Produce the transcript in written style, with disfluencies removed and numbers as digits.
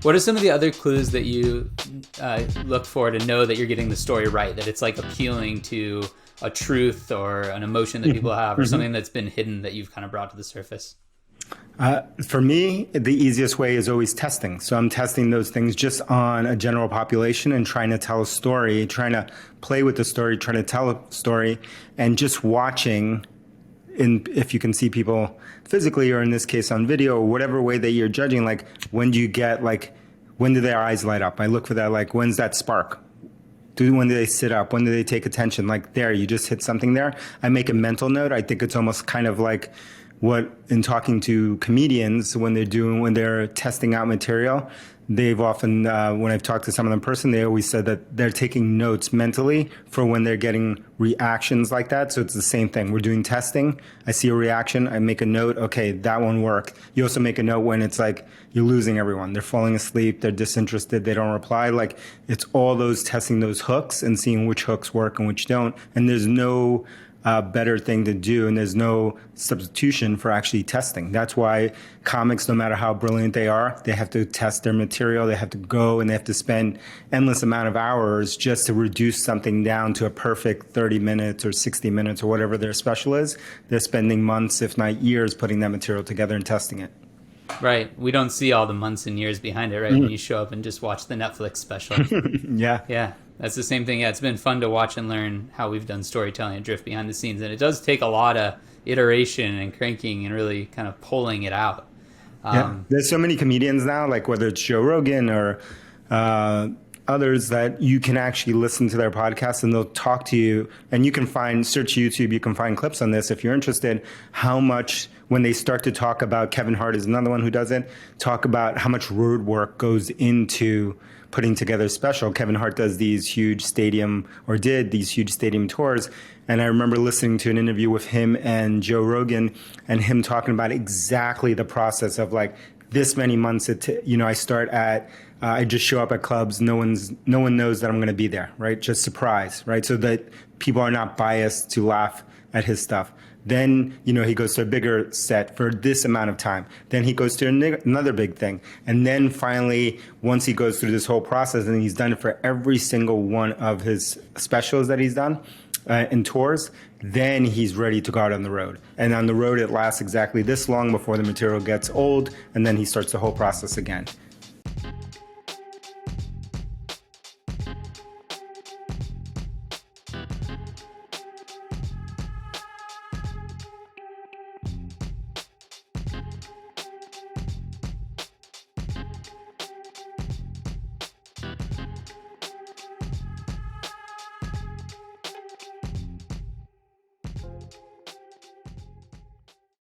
What are some of the other clues that you look for to know that you're getting the story right, that it's like appealing to a truth or an emotion that people have, or something that's been hidden that you've kind of brought to the surface? For me, the easiest way is always testing. So I'm testing those things just on a general population and trying to tell a story, trying to play with the story, trying to tell a story, and just watching. If you can see people physically, or in this case on video, or whatever way that you're judging, like when do you get, like, when do their eyes light up? I look for that, like, when's that spark? When do they sit up? When do they take attention? Like, there, you just hit something there. I make a mental note. I think it's almost kind of like what, in talking to comedians, when they're testing out material, they've often, when I've talked to some of them in person, they always said that they're taking notes mentally for when they're getting reactions like that. So it's the same thing. We're doing testing. I see a reaction. I make a note. Okay, that one worked. You also make a note when it's like you're losing everyone. They're falling asleep. They're disinterested. They don't reply. Like, it's all those testing those hooks and seeing which hooks work and which don't. And there's no better thing to do, and there's no substitution for actually testing. That's why comics, no matter how brilliant they are, they have to test their material. They have to go and they have to spend endless amount of hours just to reduce something down to a perfect 30 minutes or 60 minutes or whatever their special is. They're spending months, if not years, putting that material together and testing it. Right. We don't see all the months and years behind it, right? When you show up and just watch the Netflix special. Yeah. Yeah. That's the same thing. Yeah, it's been fun to watch and learn how we've done storytelling at Drift behind the scenes. And it does take a lot of iteration and cranking and really kind of pulling it out. Yeah. There's so many comedians now, like whether it's Joe Rogan or others, that you can actually listen to their podcast and they'll talk to you. And you can search YouTube, you can find clips on this if you're interested, how much, when they start to talk about, Kevin Hart is another one who does it, talk about how much road work goes into putting together a special. Kevin Hart does these huge stadium, or did these huge stadium tours. And I remember listening to an interview with him and Joe Rogan, and him talking about exactly the process of, like, this many months. I start at, I just show up at clubs. No one knows that I'm going to be there, right? Just surprise, right? So that people are not biased to laugh at his stuff. Then, he goes to a bigger set for this amount of time. Then he goes to another big thing. And then finally, once he goes through this whole process, and he's done it for every single one of his specials that he's done in tours, then he's ready to go out on the road. And on the road, it lasts exactly this long before the material gets old, and then he starts the whole process again.